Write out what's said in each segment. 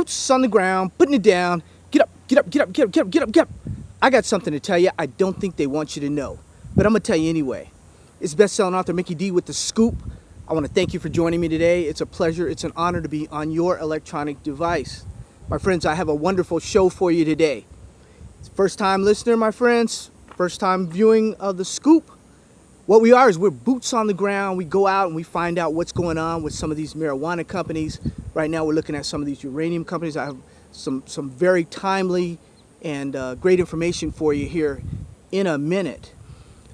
boots on the ground, putting it down. Get up, get up, get up, get up, get up, get up, get up. I got something to tell you I don't think they want you to know, but I'm going to tell you anyway. It's best-selling author Mickey D with The Scoop. I want to thank you for joining me today. It's a pleasure, it's an honor to be on your electronic device. My friends, I have a wonderful show for you today. First-time listener, my friends, first-time viewing of The Scoop. What we are is we're boots on the ground. We go out and we find out what's going on with some of these marijuana companies. Right now we're looking at some of these uranium companies. I have some very timely and great information for you here in a minute.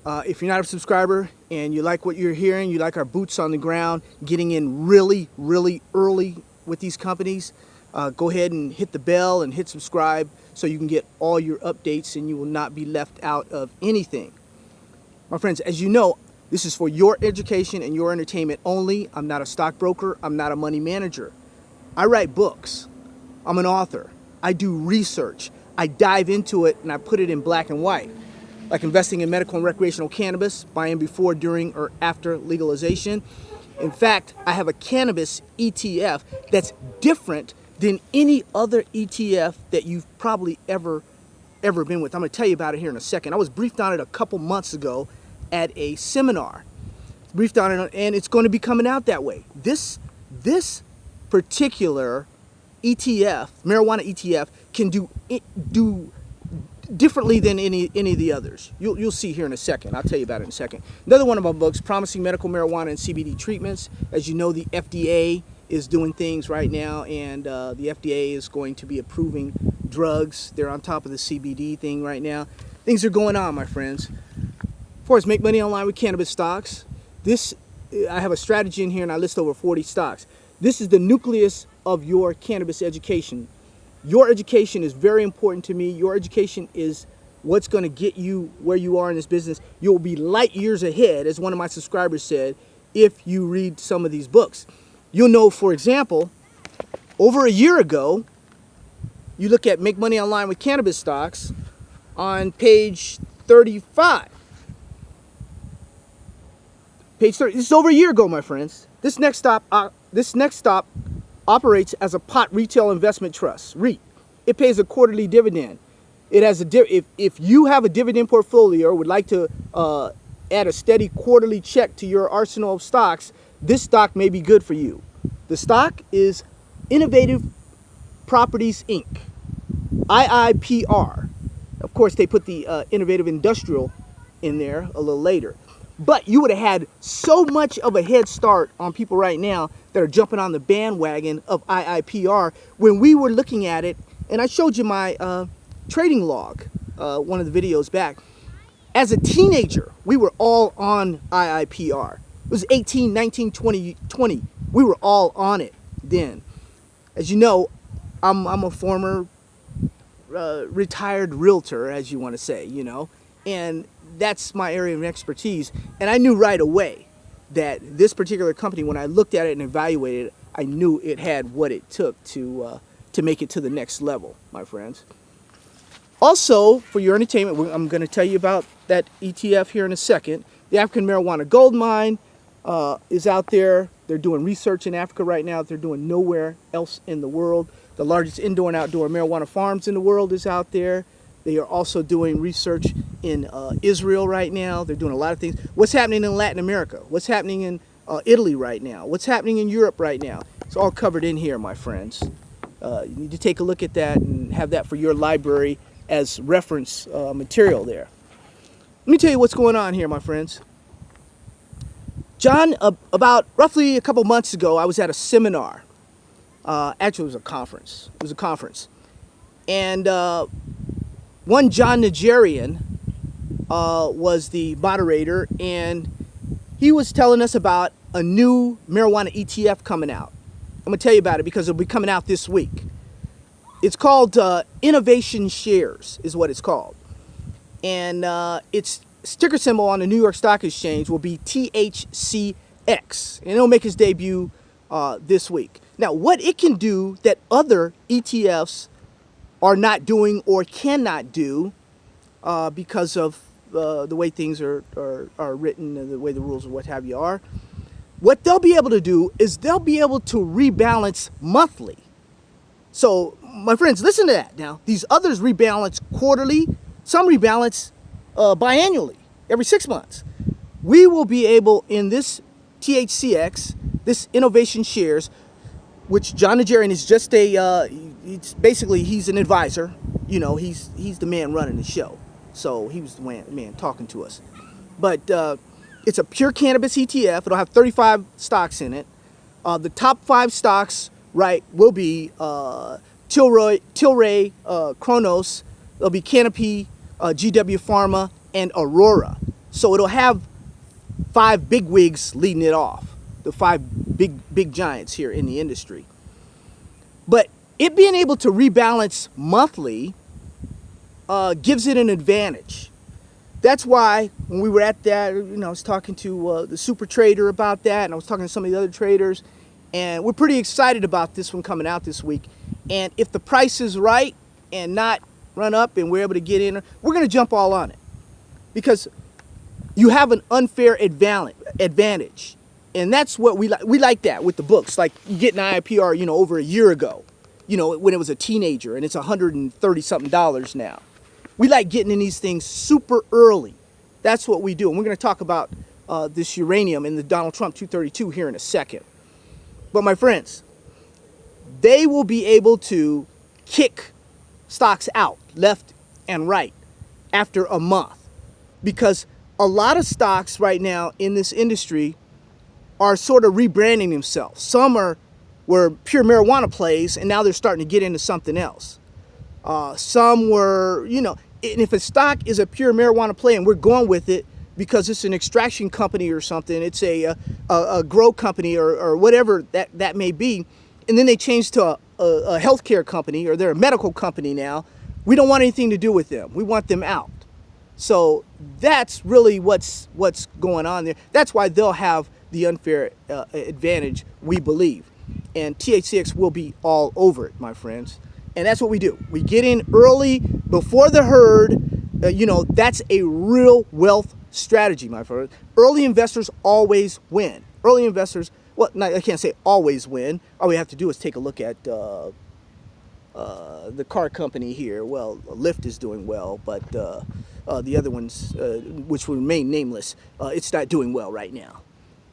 If you're not a subscriber and you like what you're hearing, you like our boots on the ground, getting in really, really early with these companies, go ahead and hit the bell and hit subscribe so you can get all your updates and you will not be left out of anything. My friends, as you know, this is for your education and your entertainment only. I'm not a stockbroker. I'm not a money manager. I write books. I'm an author. I do research. I dive into it and I put it in black and white. Like investing in medical and recreational cannabis, buying before, during, or after legalization. In fact, I have a cannabis ETF that's different than any other ETF that you've probably ever been with. I'm going to tell you about it here in a second. I was briefed on it a couple months ago at a seminar. Briefed on it, and it's going to be coming out that way. This particular ETF, marijuana ETF, can do differently than any of the others. You'll see here in a second. I'll tell you about it in a second. Another one of my books, Promising Medical Marijuana and CBD Treatments. As you know, the FDA is doing things right now, and the FDA is going to be approving drugs. They're on top of the CBD thing right now. Things are going on, my friends. As far as make money online with cannabis stocks, I have a strategy in here, and I list over 40 stocks. This is the nucleus of your cannabis education. Your education is very important to me. Your education is what's going to get you where you are in this business. You'll be light years ahead, as one of my subscribers said, if you read some of these books. You'll know, for example, over a year ago, you look at Make Money Online with Cannabis Stocks on page 35. Page 30. This is over a year ago, my friends. This next stop operates as a pot retail investment trust, REIT. It pays a quarterly dividend. It has if you have a dividend portfolio or would like to add a steady quarterly check to your arsenal of stocks, this stock may be good for you. The stock is Innovative Properties Inc., IIPR. Of course, they put the Innovative Industrial in there a little later. But you would have had so much of a head start on people right now that are jumping on the bandwagon of IIPR when we were looking at it. And I showed you my trading log, one of the videos back. As a teenager, we were all on IIPR. It was 18, 19, 20, 20. We were all on it then. As you know, I'm a former retired realtor, as you want to say, you know, and that's my area of expertise. And I knew right away that this particular company, when I looked at it and evaluated it, I knew it had what it took to make it to the next level, my friends. Also, for your entertainment, I'm going to tell you about that ETF here in a second. The African Marijuana Gold Mine is out there. They're doing research in Africa right now. They're doing nowhere else in the world. The largest indoor and outdoor marijuana farms in the world is out there. They are also doing research in Israel right now. They're doing a lot of things. What's happening in Latin America? What's happening in Italy right now? What's happening in Europe right now? It's all covered in here, my friends. You need to take a look at that and have that for your library as reference material there. Let me tell you what's going on here, my friends. John, about roughly a couple months ago, I was at a seminar. Actually, it was a conference. It was a conference. And one Jon Najarian was the moderator, and he was telling us about a new marijuana ETF coming out. I'm going to tell you about it because it'll be coming out this week. It's called Innovation Shares is what it's called. And its ticker symbol on the New York Stock Exchange will be THCX. And it'll make its debut this week. Now, what it can do that other ETFs are not doing or cannot do because of the way things are written and the way the rules or what have you are. What they'll be able to do is they'll be able to rebalance monthly. So, my friends, listen to that now. These others rebalance quarterly, some rebalance biannually, every 6 months. We will be able, in this THCX, this innovation shares, which Jon Najarian is just he's an advisor. You know, he's the man running the show. So he was the man talking to us. But it's a pure cannabis ETF. It'll have 35 stocks in it. The top 5 stocks, right, will be Tilray, Kronos. There'll be Canopy, GW Pharma, and Aurora. So it'll have 5 big wigs leading it off. The 5 big giants here in the industry. But it being able to rebalance monthly gives it an advantage. That's why when we were at that, you know, I was talking to the super trader about that, and I was talking to some of the other traders, and we're pretty excited about this one coming out this week. And if the price is right and not run up and we're able to get in, we're going to jump all on it, because you have an unfair advantage. And that's what we like. We like that with the books. Like, you get an IPR, you know, over a year ago, you know, when it was a teenager, and it's $130-something now. We like getting in these things super early. That's what we do. And we're going to talk about this uranium in the Donald Trump 232 here in a second. But my friends, they will be able to kick stocks out left and right after a month, because a lot of stocks right now in this industry are sort of rebranding themselves. Some were pure marijuana plays, and now they're starting to get into something else. Some were, you know, and if a stock is a pure marijuana play and we're going with it because it's an extraction company or something, it's a grow company or whatever that may be, and then they change to a healthcare company, or they're a medical company now, we don't want anything to do with them. We want them out. So that's really what's going on there. That's why they'll have the unfair advantage, we believe. And THCX will be all over it, my friends. And that's what we do. We get in early, before the herd. You know, that's a real wealth strategy, my friend. Early investors always win. Early investors, well, I can't say always win. All we have to do is take a look at the car company here. Well, Lyft is doing well, but the other ones, which will remain nameless, it's not doing well right now.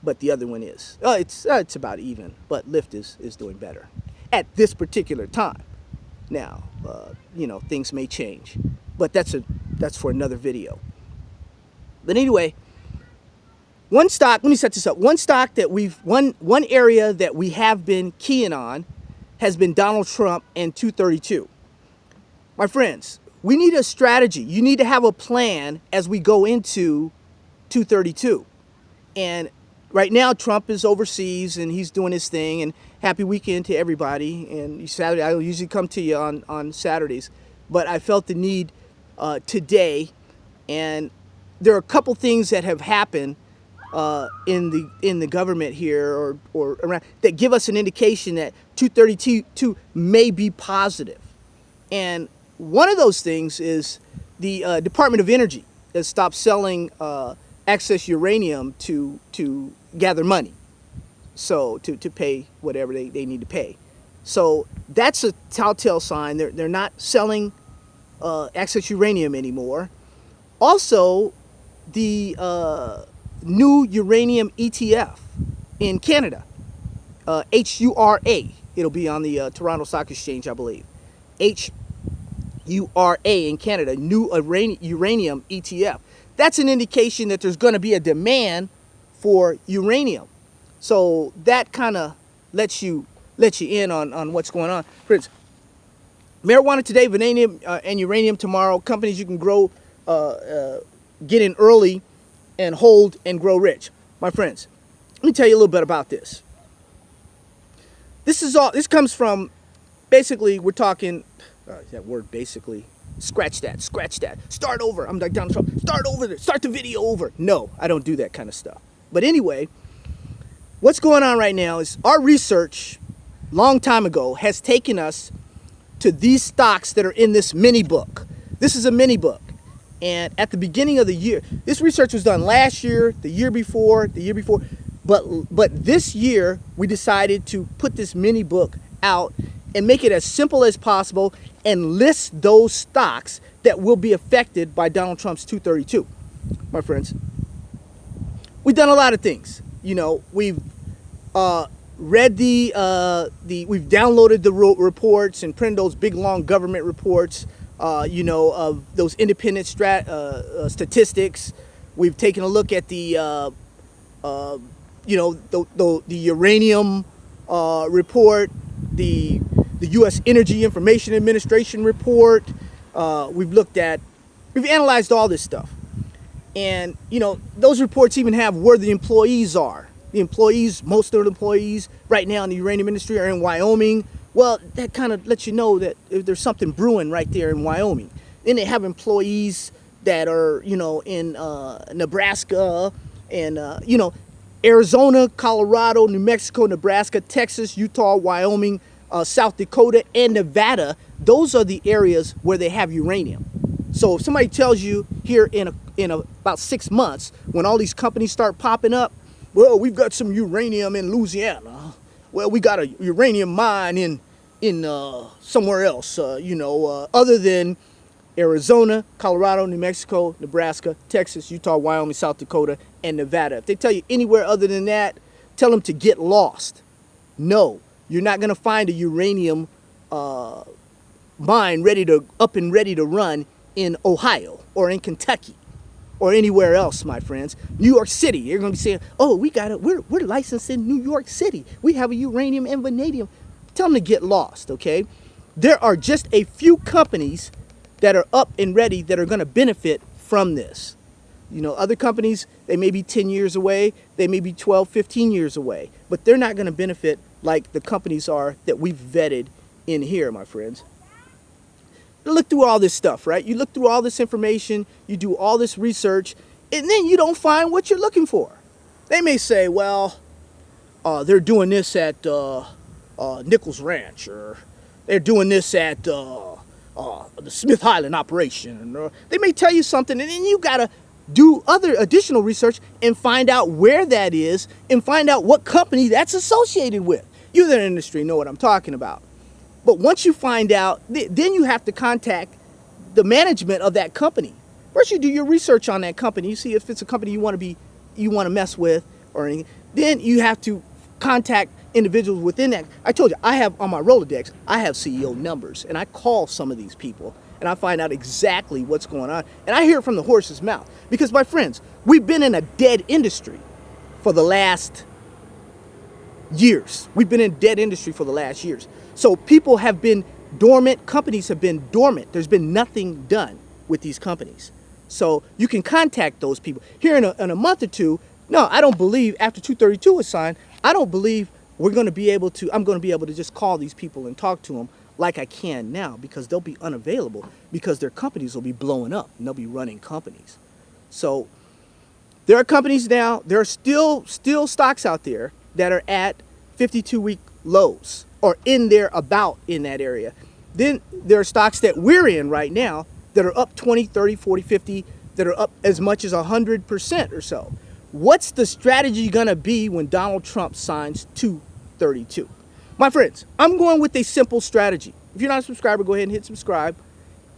But the other one is. It's about even, but Lyft is doing better at this particular time. Now, you know, things may change, but that's for another video. But anyway, one stock, let me set this up. One stock that one area that we have been keying on has been Donald Trump and 232. My friends, we need a strategy. You need to have a plan as we go into 232. And right now, Trump is overseas and he's doing his thing, and happy weekend to everybody. And Saturday, I usually come to you on Saturdays, but I felt the need today, and there are a couple things that have happened in the government here or around that give us an indication that 232 may be positive. And one of those things is the Department of Energy has stopped selling excess uranium to gather money, so to pay whatever they need to pay. So that's a telltale sign. They're not selling excess uranium anymore. Also, the new uranium ETF in Canada, HURA. It'll be on the Toronto Stock Exchange, I believe. HURA in Canada, new uranium ETF. That's an indication that there's going to be a demand for uranium. So that kind of lets you in on what's going on. Friends, marijuana today, vanadium and uranium tomorrow. Companies you can grow, get in early and hold and grow rich. My friends, let me tell you a little bit about this. This comes from, basically, we're talking, that word basically, scratch that. Start over. I'm like Donald Trump. Start over. Start the video over. No, I don't do that kind of stuff. But anyway, what's going on right now is our research, long time ago, has taken us to these stocks that are in this mini book. This is a mini book. And at the beginning of the year, this research was done last year, the year before. But this year, we decided to put this mini book out. and make it as simple as possible and list those stocks that will be affected by Donald Trump's 232. My friends, we've done a lot of things. We've read we've downloaded the reports and printed those big long government reports, of those independent statistics. We've taken a look at the uranium report, the U.S. Energy Information Administration report. We've analyzed all this stuff. And, those reports even have where the employees are. Most of the employees right now in the uranium industry are in Wyoming. Well, that kind of lets you know that if there's something brewing right there in Wyoming. Then they have employees that are, in Nebraska and, Arizona, Colorado, New Mexico, Nebraska, Texas, Utah, Wyoming, South Dakota, and Nevada. Those are the areas where they have uranium. So if somebody tells you here in about 6 months, when all these companies start popping up, well, we've got some uranium in Louisiana. Well, we got a uranium mine in somewhere else, other than Arizona, Colorado, New Mexico, Nebraska, Texas, Utah, Wyoming, South Dakota, and Nevada. If they tell you anywhere other than that, tell them to get lost. No, you're not going to find a uranium mine ready to run in Ohio or in Kentucky or anywhere else, my friends. New York City, you're going to be saying, oh, we're licensed in New York City. We have a uranium and vanadium. Tell them to get lost, okay? There are just a few companies that are up and ready that are going to benefit from this. Other companies, they may be 10 years away, they may be 12, 15 years away, but they're not going to benefit like the companies are that we've vetted in here, my friends. Look through all this stuff, right? You look through all this information, you do all this research, and then you don't find what you're looking for. They may say, well, they're doing this at Nichols Ranch, or they're doing this at the Smith Highland operation. Or they may tell you something, and then you got to do additional research and find out where that is and find out what company that's associated with. You in the industry know what I'm talking about. But once you find out, then you have to contact the management of that company. First, you do your research on that company. You see if it's a company you want to mess with or anything. Then you have to contact individuals within that. I told you, I have on my Rolodex, I have CEO numbers, and I call some of these people, and I find out exactly what's going on. And I hear it from the horse's mouth. Because, my friends, we've been in a dead industry for the last years. We've been in dead industry for the last years. So people have been dormant. Companies have been dormant. There's been nothing done with these companies. So you can contact those people. Here in a month or two, no, I don't believe after 232 is signed, I don't believe I'm going to be able to just call these people and talk to them like I can now, because they'll be unavailable because their companies will be blowing up and they'll be running companies. So there are companies now, there are still stocks out there that are at 52-week lows or in that area. Then there are stocks that we're in right now that are up 20, 30, 40, 50, that are up as much as 100% or so. What's the strategy going to be when Donald Trump signs 232? My friends, I'm going with a simple strategy. If you're not a subscriber, go ahead and hit subscribe,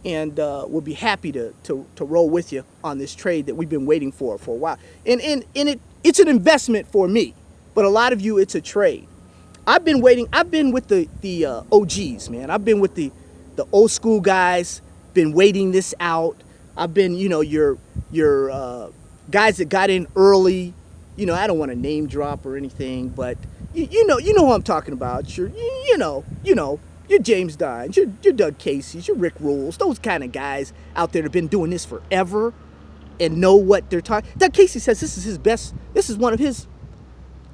and we'll be happy to roll with you on this trade that we've been waiting for a while. And it's an investment for me, but a lot of you, it's a trade. I've been waiting. I've been with the OGs, man. I've been with the old school guys. Been waiting this out. I've been, your guys that got in early. I don't want to name drop or anything, but you know who I'm talking about. You're James Dines, you're Doug Casey's, you're Rick Rules, those kind of guys out there that have been doing this forever and know what they're talking. Doug Casey says this is his best. This is one of his.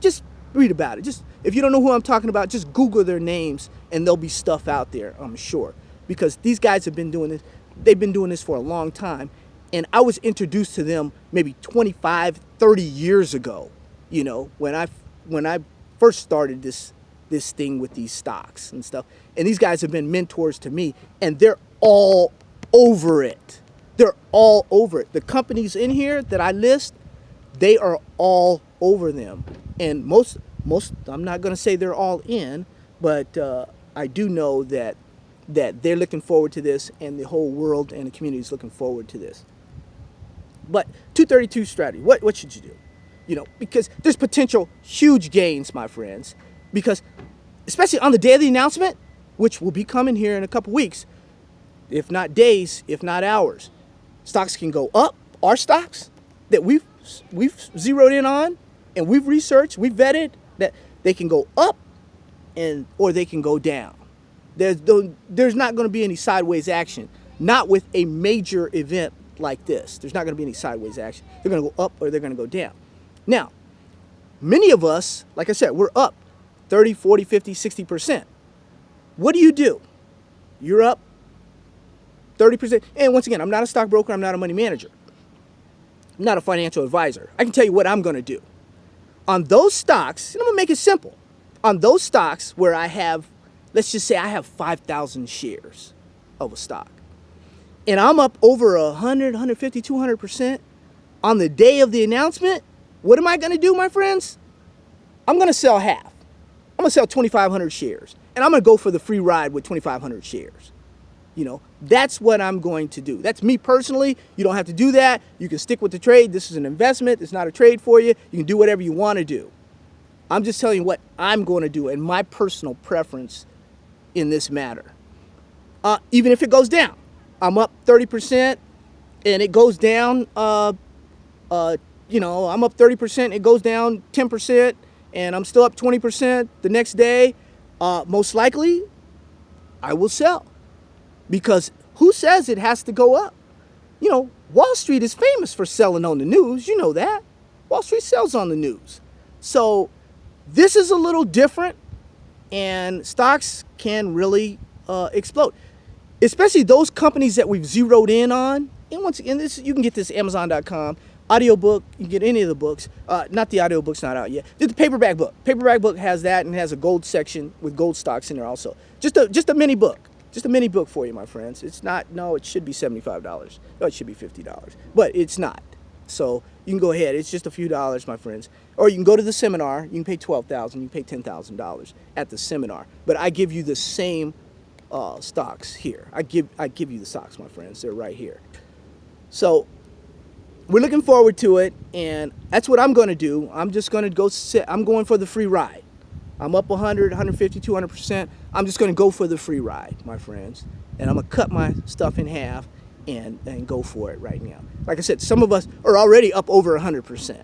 Just read about it. Just if you don't know who I'm talking about, just Google their names and there'll be stuff out there, I'm sure. Because these guys have been doing this. They've been doing this for a long time. And I was introduced to them maybe 25, 30 years ago, when I first started this thing with these stocks and stuff. And these guys have been mentors to me, and they're all over it. They're all over it. The companies in here that I list, they are all over them. And most I'm not going to say they're all in, but I do know that they're looking forward to this, and the whole world and the community is looking forward to this. But 232 strategy, what should you do? You know, because there's potential huge gains, my friends, because especially on the day of the announcement, which will be coming here in a couple weeks, if not days, if not hours, stocks can go up. Our stocks that we've zeroed in on and we've researched, we've vetted, that they can go up or they can go down. There's not going to be any sideways action, not with a major event like this. There's not going to be any sideways action. They're going to go up or they're going to go down. Now, many of us, like I said, we're up 30, 40, 50, 60%. What do? You're up 30%. And once again, I'm not a stockbroker. I'm not a money manager. I'm not a financial advisor. I can tell you what I'm going to do. On those stocks, and I'm going to make it simple. On those stocks where I have, let's just say I have 5,000 shares of a stock, and I'm up over 100, 150, 200% on the day of the announcement, what am I going to do, my friends? I'm going to sell half. I'm going to sell 2,500 shares, and I'm going to go for the free ride with 2,500 shares. You know, that's what I'm going to do. That's me personally. You don't have to do that. You can stick with the trade. This is an investment. It's not a trade for you. You can do whatever you want to do. I'm just telling you what I'm going to do and my personal preference in this matter. Even if it goes down, I'm up 30% and it goes down, I'm up 30%, it goes down 10%, and I'm still up 20% the next day, most likely I will sell. Because who says it has to go up? You know, Wall Street is famous for selling on the news. You know that. Wall Street sells on the news. So this is a little different, and stocks can really explode. Especially those companies that we've zeroed in on. And once again, you can get this Amazon.com. Audiobook, you can get any of the books. Not the audiobook's not out yet. The paperback book. Paperback book has that and has a gold section with gold stocks in there also. Just a mini book. Just a mini book for you, my friends. It's not, no, it should be $75. No, it should be $50. But it's not. So you can go ahead. It's just a few dollars, my friends. Or you can go to the seminar. You can pay $12,000. You can pay $10,000 at the seminar. But I give you the same stocks here. I give you the stocks, my friends. They're right here. So we're looking forward to it, and that's what I'm going to do. I'm just going to go sit. I'm going for the free ride. I'm up 100, 150, 200%. I'm just going to go for the free ride, my friends. And I'm going to cut my stuff in half and go for it right now. Like I said, some of us are already up over 100%.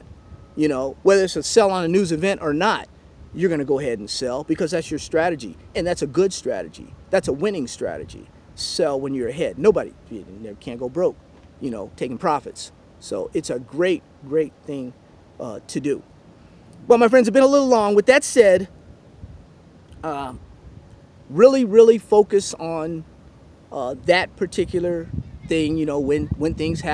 You know, whether it's a sell on a news event or not, you're going to go ahead and sell because that's your strategy. And that's a good strategy. That's a winning strategy. Sell when you're ahead. Nobody can't go broke, you know, taking profits. So it's a great, great thing to do. Well, my friends, it's been a little long. With that said, really focus on that particular thing, you know, when things happen.